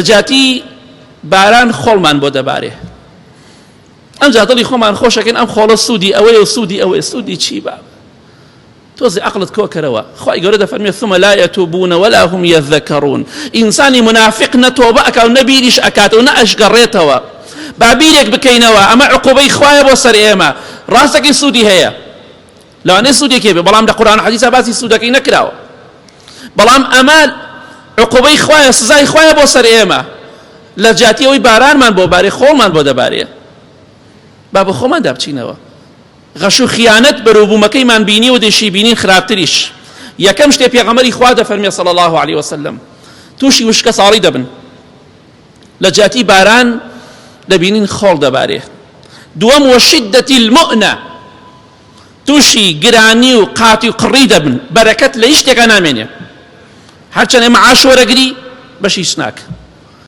جاتی باران خۆڵمان بۆ دەبارێ ئەمجا دڵی خۆمان خۆشەکەین ئەم خۆڵە سوودی ئەوەیە و سوودی ئەوەیە سوودی چی باب تۆزی عقلت کۆکەرەوە خی گەورە دەفەرمێ ثم لا يتوبون ولا هم يذكرون ئینسانی منافق نەتۆبە ئەکا و نەبیریش ئەکاتە و نەئەشگەڕێتەوە با بیرێک بکەینەوە ئەمە عقوبەی خوایە بۆ سەر ئێمە ڕاستەکەی سوودی هەیە لەوانەیە سوودێکی بێ بەڵام لە قورئان و حەدیثە باسی سوودەکەی نەکراوە بەڵام ئەمە عقوبەی خوایە سزای خوایە بۆ سەر ئێمە لە جاتی ئەوەی بارانمان بۆ بارێ خۆڵمان بۆ دەبارێ با بە خۆمان دابچینەوە غەش و خیانەت بەرووبوومەکەیمان بینی و دێشی بینین خراپتریش یەکەم شتێ پێغەمبەری خوا دەفەرمێ صلی الله عليه وسلم تووشی وشکە ساڵی دەبن لە جاتی باران دەبینین خۆڵ دەبارێ دووەم وەشیدەتی المؤنە تووشی گرانی و قاتی و قڕی دەبن بەرەکەت لە هیچ شتێکە نامێنێ هەرچەندە مەعاش وەرەگری بەشیش ناکە